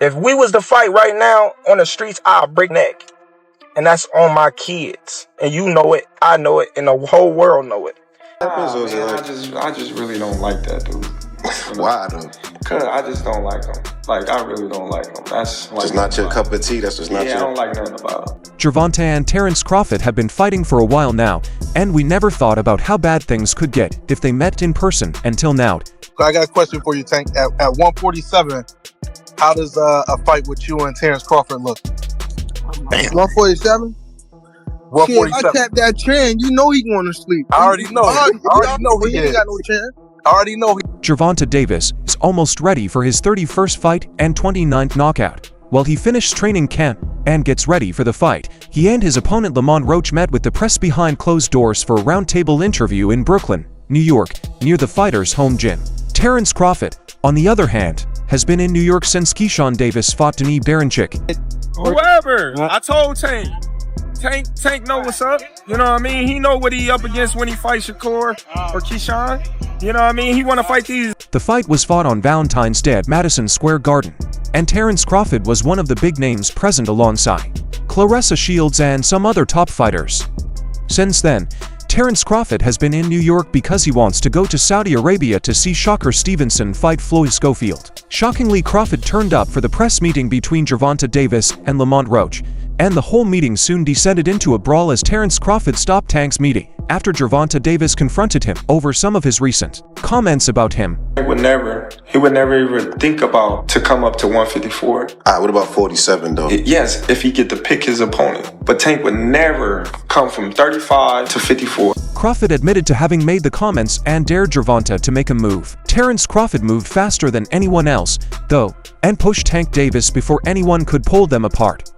If we was to fight right now on the streets, I'll break neck. And that's on my kids. And you know it, I know it, and the whole world know it. Man, I just really don't like that dude. Why though? Cause I just don't like him. Like, I really don't like him. That's like just not your cup of tea. That's just not your. I don't like nothing about him. Gervonta and Terence Crawford have been fighting for a while now, and we never thought about how bad things could get if they met in person until now. I got a question for you, Tank. At 147, how does a fight with you and Terence Crawford look? 147? 147. I tap that trend, you know he going to sleep. I already know. I already know he ain't got no chance. I already know. Gervonta Davis is almost ready for his 31st fight and 29th knockout. While he finished training camp and gets ready for the fight, he and his opponent Lamont Roach met with the press behind closed doors for a roundtable interview in Brooklyn, New York, near the fighter's home gym. Terence Crawford, on the other hand, has been in New York since Keyshawn Davis fought Denis Berinchyk. Whoever, I told Tank know what's up. You know what I mean? He know what he up against when he fights Shakur or Keyshawn. You know what I mean? He want to fight these. The fight was fought on Valentine's Day at Madison Square Garden, and Terence Crawford was one of the big names present alongside Claressa Shields and some other top fighters. Since then, Terence Crawford has been in New York because he wants to go to Saudi Arabia to see Shakur Stevenson fight Floyd Schofield. Shockingly, Crawford turned up for the press meeting between Gervonta Davis and Lamont Roach, and the whole meeting soon descended into a brawl as Terence Crawford stopped Tank's meeting after Gervonta Davis confronted him over some of his recent comments about him. He would never even think about to come up to 154. What about 47 though? Yes, if he get to pick his opponent. But Tank would never come from 35 to 54. Crawford admitted to having made the comments and dared Gervonta to make a move. Terence Crawford moved faster than anyone else, though, and pushed Tank Davis before anyone could pull them apart.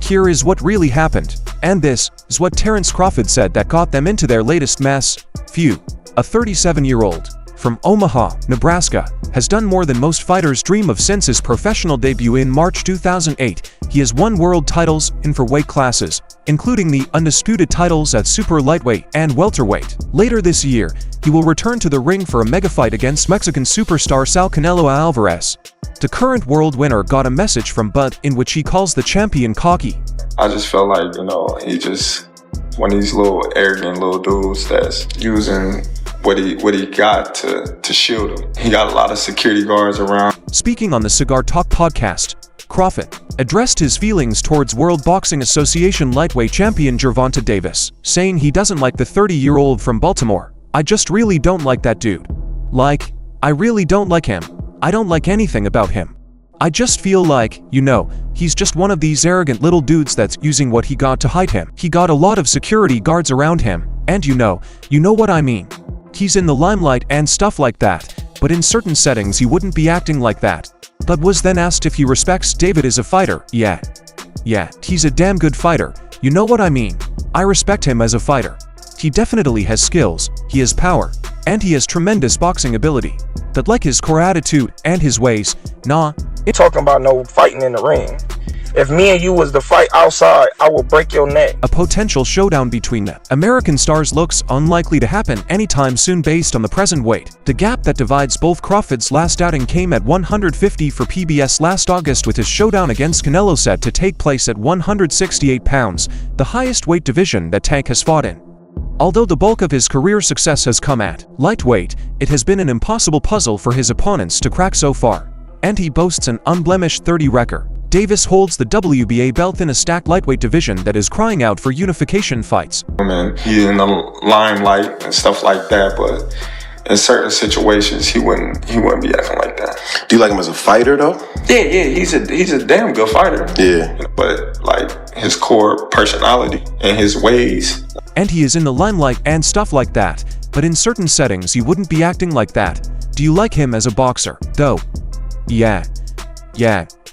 Here is what really happened, and this is what Terence Crawford said that got them into their latest mess. Feud. A 37-year-old from Omaha, Nebraska, has done more than most fighters dream of since his professional debut in March 2008. He has won world titles in 4 weight classes, including the undisputed titles at super lightweight and welterweight. Later this year, he will return to the ring for a mega fight against Mexican superstar Sal Canelo Alvarez. The current world winner got a message from Bud in which he calls the champion cocky. I just felt like, he just one of these little arrogant little dudes that's using what he got to shield him. He got a lot of security guards around. Speaking on the Cigar Talk podcast, Crawford addressed his feelings towards World Boxing Association lightweight champion Gervonta Davis, saying he doesn't like the 30-year-old from Baltimore. I just really don't like that dude. I really don't like him. I don't like anything about him. I just feel like, he's just one of these arrogant little dudes that's using what he got to hide him. He got a lot of security guards around him, and you know what I mean. He's in the limelight and stuff like that, but in certain settings he wouldn't be acting like that. But was then asked if he respects David as a fighter. Yeah, he's a damn good fighter. You know what I mean? I respect him as a fighter. He definitely has skills, he has power, and he has tremendous boxing ability. But like his core attitude and his ways, nah. You're talking about no fighting in the ring. If me and you was to fight outside, I will break your neck. A potential showdown between the American stars looks unlikely to happen anytime soon based on the present weight. The gap that divides both Crawford's last outing came at 150 for PBS last August, with his showdown against Canelo set to take place at 168 pounds, the highest weight division that Tank has fought in. Although the bulk of his career success has come at lightweight, it has been an impossible puzzle for his opponents to crack so far, and he boasts an unblemished 30 record. Davis holds the WBA belt in a stacked lightweight division that is crying out for unification fights. He's in the limelight and stuff like that, but in certain situations he wouldn't be acting like that. Do you like him as a fighter though? Yeah, he's a damn good fighter. Yeah. But like his core personality and his ways. And he is in the limelight and stuff like that, but in certain settings he wouldn't be acting like that. Do you like him as a boxer, though? Yeah,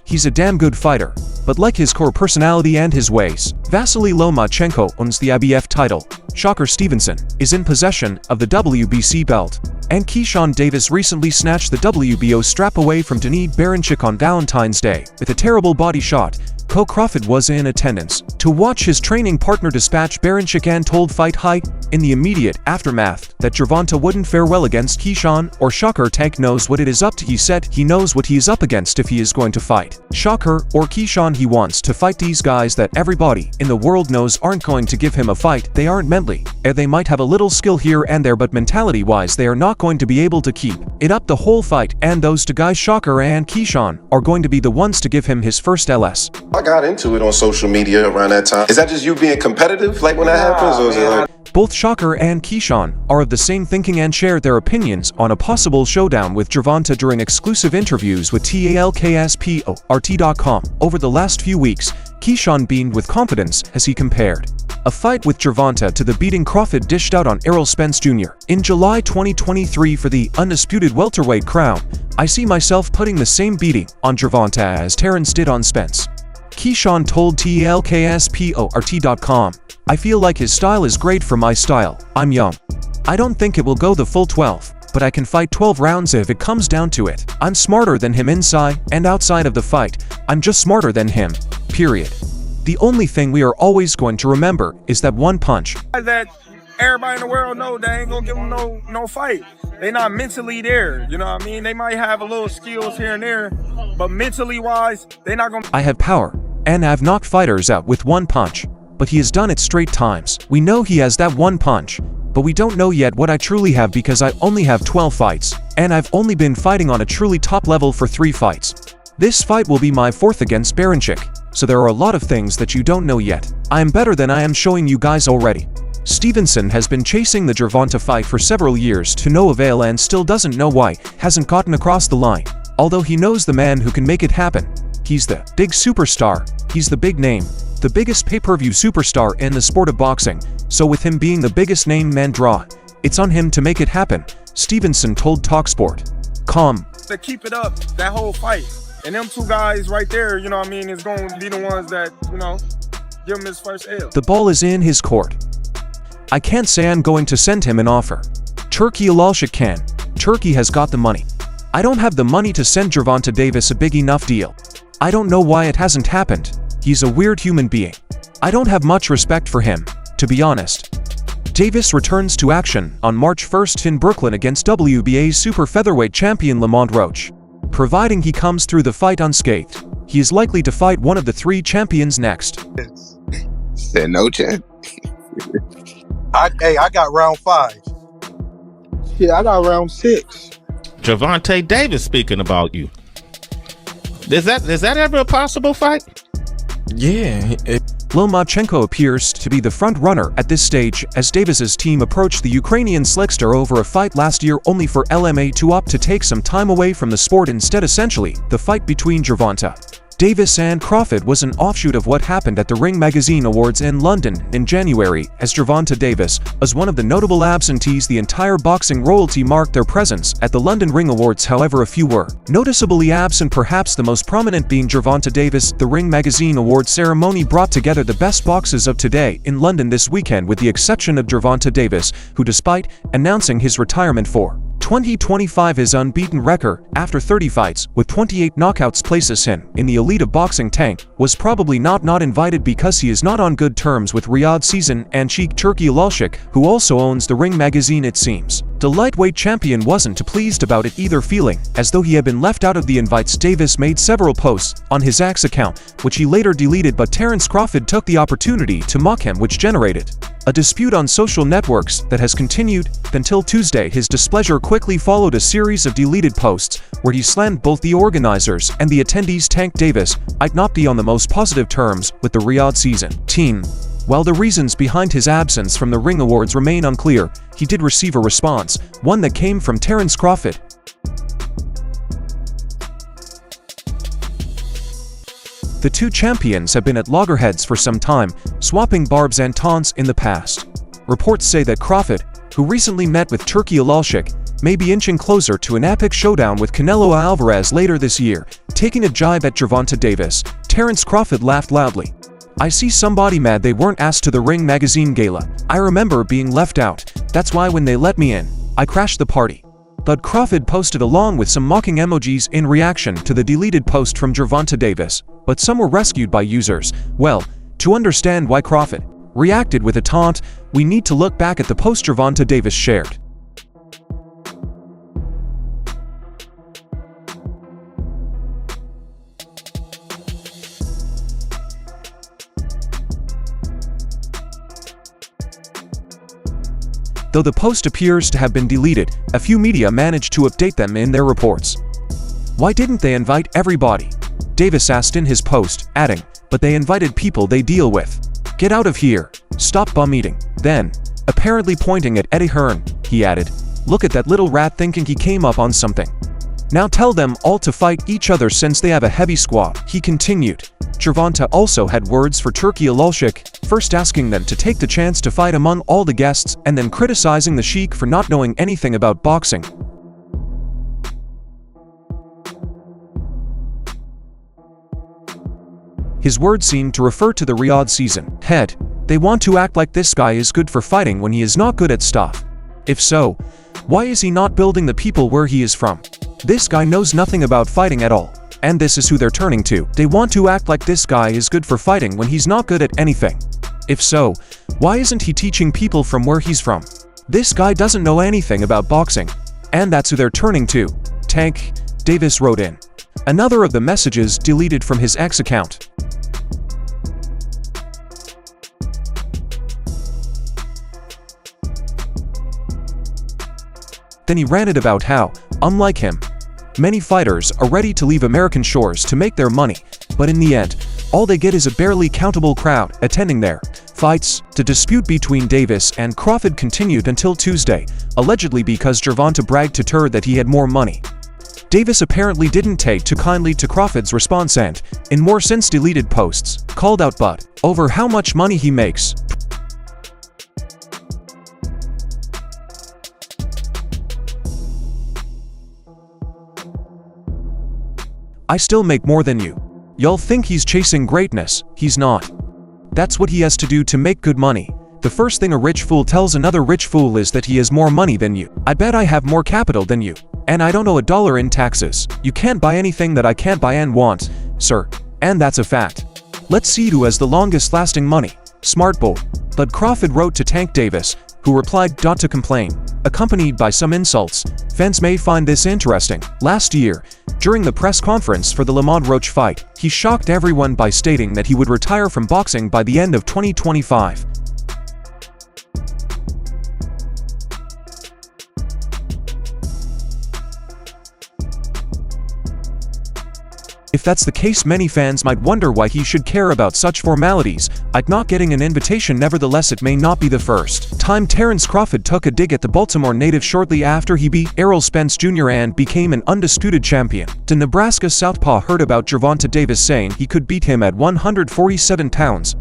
he's a damn good fighter, but like his core personality and his ways. Vasily Lomachenko owns the IBF title. Shakur Stevenson is in possession of the WBC belt, and Keyshawn Davis recently snatched the WBO strap away from Denis Berinchyk on Valentine's Day with a terrible body shot, Crawford was in attendance to watch his training partner dispatch Baranchyk and told Fight High in the immediate aftermath that Gervonta wouldn't fare well against Keyshawn or Shocker. Tank knows what it is up to. He said he knows what he is up against if he is going to fight Shocker or Keyshawn. He wants to fight these guys that everybody in the world knows aren't going to give him a fight. They aren't mentally, they might have a little skill here and there, but mentality wise they are not going to be able to keep it up the whole fight, and those two guys Shocker and Keyshawn are going to be the ones to give him his first LS. I got into it on social media around that time. Is that just you being competitive, like when that happens, or is it like... Both Shocker and Keyshawn are of the same thinking and shared their opinions on a possible showdown with Gervonta during exclusive interviews with TALKSPORT.com. Over the last few weeks, Keyshawn beamed with confidence as he compared a fight with Gervonta to the beating Crawford dished out on Errol Spence Jr. in July 2023 for the undisputed welterweight crown. I see myself putting the same beating on Gervonta as Terence did on Spence. Keyshawn told TALKSPORT.com, I feel like his style is great for my style. I'm young. I don't think it will go the full 12, but I can fight 12 rounds if it comes down to it. I'm smarter than him inside and outside of the fight. I'm just smarter than him. Period. The only thing we are always going to remember is that one punch. That everybody in the world know they ain't gonna give them no fight. They not mentally there, you know what I mean? They might have a little skills here and there, but mentally wise, they not gonna... I have power, and I've knocked fighters out with one punch, but he has done it straight times. We know he has that one punch, but we don't know yet what I truly have because I only have 12 fights, and I've only been fighting on a truly top level for 3 fights. This fight will be my 4th against Baranchyk, so there are a lot of things that you don't know yet. I am better than I am showing you guys already. Stevenson has been chasing the Gervonta fight for several years to no avail and still doesn't know why, hasn't gotten across the line. Although he knows the man who can make it happen. He's the big superstar, he's the big name, the biggest pay-per-view superstar in the sport of boxing, so with him being the biggest name man draw, it's on him to make it happen, Stevenson told TalkSport. To keep it up, that whole fight. And them two guys right there, you know what I mean, is going to be the ones that, you know, give him his first L. The ball is in his court. I can't say I'm going to send him an offer. Turki Alalshik can. Turkey has got the money. I don't have the money to send Gervonta Davis a big enough deal. I don't know why it hasn't happened. He's a weird human being. I don't have much respect for him, to be honest. Davis returns to action on March 1st in Brooklyn against WBA's super featherweight champion Lamont Roach. Providing he comes through the fight unscathed, he is likely to fight one of the 3 champions next. Said no chance. I got round 5. Yeah, I got round 6. Gervonta Davis speaking about you. Is that ever a possible fight? Yeah. Lomachenko appears to be the front runner at this stage as Davis's team approached the Ukrainian slickster over a fight last year only for LMA to opt to take some time away from the sport instead. Essentially, the fight between Gervonta Davis and Crawford was an offshoot of what happened at the Ring Magazine Awards in London in January, as Gervonta Davis was one of the notable absentees. The entire boxing royalty marked their presence at the London Ring Awards, however a few were noticeably absent, perhaps the most prominent being Gervonta Davis. The Ring Magazine Awards ceremony brought together the best boxers of today in London this weekend, with the exception of Gervonta Davis, who despite announcing his retirement for 2025, his unbeaten record after 30 fights with 28 knockouts places him in the elite of boxing. Tank was probably not invited because he is not on good terms with Riyadh Season and Sheikh Turki Alalshik, who also owns the Ring magazine. It seems the lightweight champion wasn't too pleased about it either, feeling as though he had been left out of the invites. Davis made several posts on his X account, which he later deleted, but Terence Crawford took the opportunity to mock him, which generated a dispute on social networks that has continued until Tuesday. His displeasure quickly followed a series of deleted posts where he slammed both the organizers and the attendees. Tank Davis might not be on the most positive terms with the Riyadh Season team. While the reasons behind his absence from the Ring Awards remain unclear, he did receive a response, one that came from Terence Crawford. The two champions have been at loggerheads for some time, swapping barbs and taunts in the past. Reports say that Crawford, who recently met with Turki Alalshik, may be inching closer to an epic showdown with Canelo Alvarez later this year. Taking a jibe at Gervonta Davis, Terence Crawford laughed loudly. I see somebody mad they weren't asked to the Ring magazine gala. I remember being left out. That's why when they let me in, I crashed the party. But Crawford posted along with some mocking emojis in reaction to the deleted post from Gervonta Davis, but some were rescued by users. Well, to understand why Crawford reacted with a taunt, we need to look back at the post Gervonta Davis shared. Though the post appears to have been deleted, a few media managed to update them in their reports. Why didn't they invite everybody? Davis asked in his post, adding, but they invited people they deal with. Get out of here. Stop bum eating. Then, apparently pointing at Eddie Hearn, he added, look at that little rat thinking he came up on something. Now tell them all to fight each other since they have a heavy squad, he continued. Gervonta also had words for Turki Alalshik, first asking them to take the chance to fight among all the guests and then criticizing the Sheik for not knowing anything about boxing. His words seemed to refer to the Riyadh season. Head, they want to act like this guy is good for fighting when he is not good at stuff. If so, why is he not building the people where he is from? This guy knows nothing about fighting at all. And this is who they're turning to. They want to act like this guy is good for fighting when he's not good at anything. If so, why isn't he teaching people from where he's from? This guy doesn't know anything about boxing. And that's who they're turning to. Tank, Davis wrote in. Another of the messages deleted from his X account. Then he ranted about how, unlike him, many fighters are ready to leave American shores to make their money, but in the end, all they get is a barely countable crowd attending their fights. The dispute between Davis and Crawford continued until Tuesday, allegedly because Gervonta bragged to Tur that he had more money. Davis apparently didn't take too kindly to Crawford's response and, in more since deleted posts, called out Bud over how much money he makes. I still make more than you. Y'all think he's chasing greatness, he's not. That's what he has to do to make good money. The first thing a rich fool tells another rich fool is that he has more money than you. I bet I have more capital than you. And I don't owe $1 in taxes. You can't buy anything that I can't buy and want, sir. And that's a fact. Let's see who has the longest lasting money. Smart bull. But Crawford wrote to Tank Davis, who replied, "Don't to complain," accompanied by some insults. Fans may find this interesting. Last year, during the press conference for the Lamont Roach fight, he shocked everyone by stating that he would retire from boxing by the end of 2025. If that's the case, many fans might wonder why he should care about such formalities. Like not getting an invitation. Nevertheless, it may not be the first time Terence Crawford took a dig at the Baltimore native shortly after he beat Errol Spence Jr. and became an undisputed champion. The Nebraska southpaw heard about Gervonta Davis saying he could beat him at 147 pounds.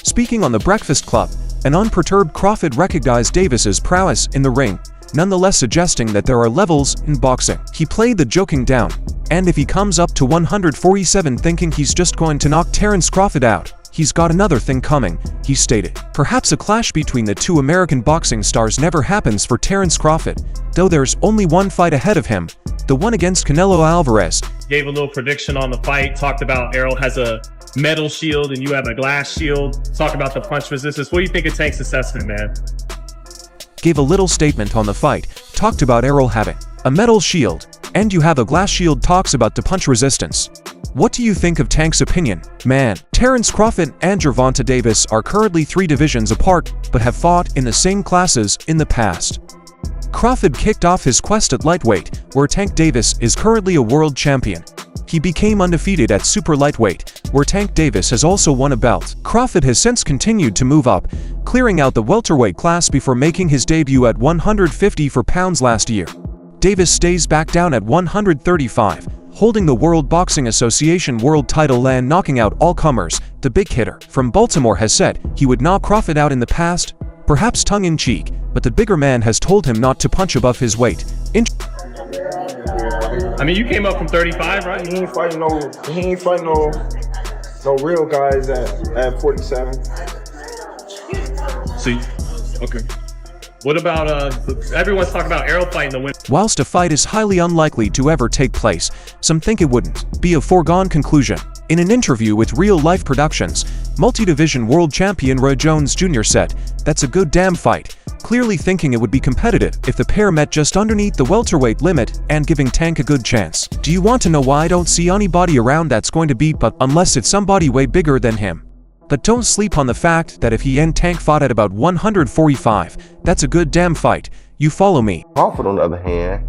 Speaking on The Breakfast Club, an unperturbed Crawford recognized Davis's prowess in the ring, nonetheless suggesting that there are levels in boxing. He played the joking down, and if he comes up to 147 thinking he's just going to knock Terence Crawford out, he's got another thing coming, he stated. Perhaps a clash between the two American boxing stars never happens for Terence Crawford, though there's only one fight ahead of him, the one against Canelo Alvarez. Gave a little prediction on the fight, talked about Errol has a metal shield and you have a glass shield. Talk about the punch resistance. What do you think of Tank's assessment, man? Gave a little statement on the fight, talked about Errol having a metal shield, and you have a glass shield. Talks about the punch resistance. What do you think of Tank's opinion, man? Terence Crawford and Gervonta Davis are currently 3 divisions apart, but have fought in the same classes in the past. Crawford kicked off his quest at lightweight, where Tank Davis is currently a world champion. He became undefeated at super lightweight, where Tank Davis has also won a belt. Crawford has since continued to move up, clearing out the welterweight class before making his debut at 154 pounds last year. Davis stays back down at 135, holding the World Boxing Association world title and knocking out all comers. The big hitter from Baltimore has said he would knock Crawford out in the past, perhaps tongue-in-cheek, but the bigger man has told him not to punch above his weight. I mean, you came up from 35, right? He ain't fighting no No real guys at 47. So, okay. What about everyone's talking about Errol fighting the win? Whilst a fight is highly unlikely to ever take place, some think it wouldn't be a foregone conclusion. In an interview with Real Life Productions, multi-division world champion Roy Jones Jr. said, "That's a good damn fight," clearly thinking it would be competitive if the pair met just underneath the welterweight limit and giving Tank a good chance. Do you want to know why I don't see anybody around that's going to beat But unless it's somebody way bigger than him? But don't sleep on the fact that if he and Tank fought at about 145, that's a good damn fight. You follow me? Crawford, on the other hand,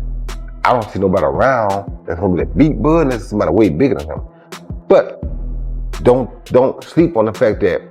I don't see nobody around that's gonna be that beat Bud unless it's somebody way bigger than him. But don't sleep on the fact that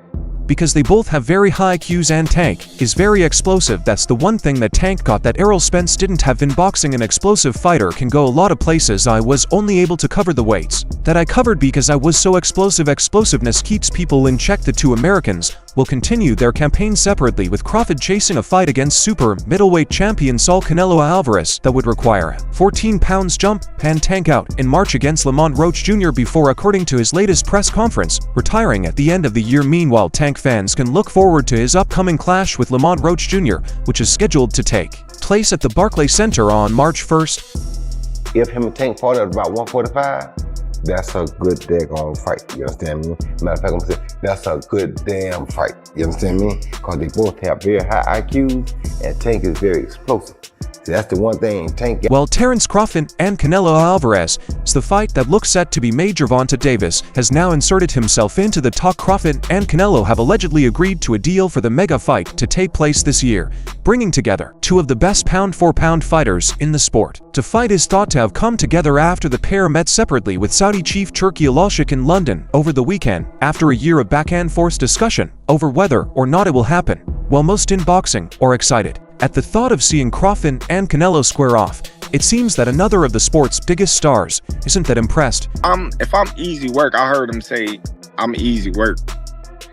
because they both have very high IQs and Tank is very explosive. That's the one thing that Tank got that Errol Spence didn't have in boxing. An explosive fighter can go a lot of places. I was only able to cover the weights that I covered because I was so explosive. Explosiveness keeps people in check. The two Americans will continue their campaign separately, with Crawford chasing a fight against super middleweight champion Saul Canelo Alvarez that would require a 14 pounds jump, and Tank out in March against Lamont Roach Jr. before, according to his latest press conference, retiring at the end of the year. Meanwhile, Tank fans can look forward to his upcoming clash with Lamont Roach Jr., which is scheduled to take place at the Barclays Center on March 1st. if him and Tank fought at about 145, that's a good daggone fight, you understand me? Matter of fact, I'm saying that's a good damn fight, you understand me? Because they both have very high IQs and Tank is very explosive. See, that's the one thing Tank. Well, Terence Crawford and Canelo Alvarez is the fight that looks set to be made. Gervonta Davis has now inserted himself into the talk. Crawford and Canelo have allegedly agreed to a deal for the mega fight to take place this year, bringing together two of the best pound-for-pound fighters in the sport. The fight is thought to have come together after the pair met separately with Saudi chief Turki Al-Sheikh in London over the weekend, after a year of back-and-forth discussion over whether or not it will happen. While most in boxing are excited at the thought of seeing Crawford and Canelo square off, it seems that another of the sport's biggest stars isn't that impressed. If I'm easy work, I heard him say I'm easy work.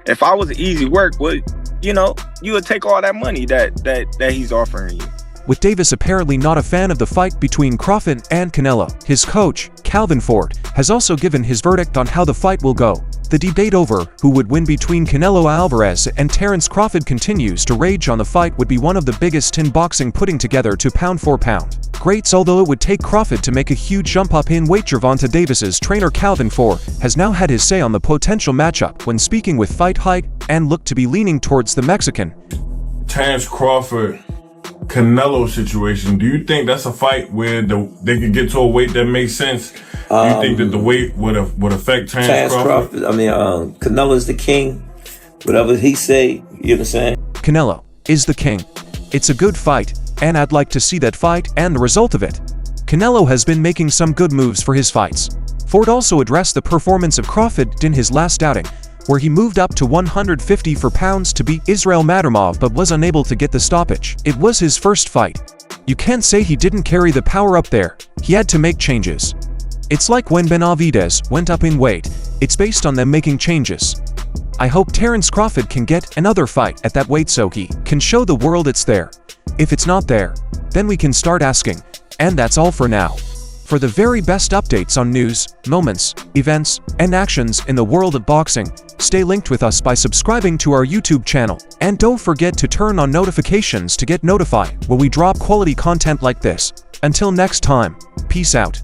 If I was easy work, well, you would take all that money that he's offering you. With Davis apparently not a fan of the fight between Crawford and Canelo, his coach, Calvin Ford, has also given his verdict on how the fight will go. The debate over who would win between Canelo Alvarez and Terence Crawford continues to rage. On the fight would be one of the biggest in boxing, putting together two pound-for-pound greats, although it would take Crawford to make a huge jump up in weight. Gervonta Davis's trainer Calvin Ford has now had his say on the potential matchup when speaking with Fight Height and looked to be leaning towards the Mexican. Terence Crawford Canelo situation, do you think that's a fight where they could get to a weight that makes sense? Do you think that the weight would affect Terence Crawford? I mean, Canelo's the king. Whatever he say, you know what I'm saying? Canelo is the king. It's a good fight, and I'd like to see that fight and the result of it. Canelo has been making some good moves for his fights. Ford also addressed the performance of Crawford in his last outing, where he moved up to 150 pounds to beat Israel Madrimov but was unable to get the stoppage. It was his first fight. You can't say he didn't carry the power up there. He had to make changes. It's like when Benavidez went up in weight. It's based on them making changes. I hope Terence Crawford can get another fight at that weight so he can show the world it's there. If it's not there, then we can start asking. And that's all for now. For the very best updates on news, moments, events, and actions in the world of boxing, stay linked with us by subscribing to our YouTube channel. And don't forget to turn on notifications to get notified when we drop quality content like this. Until next time, peace out.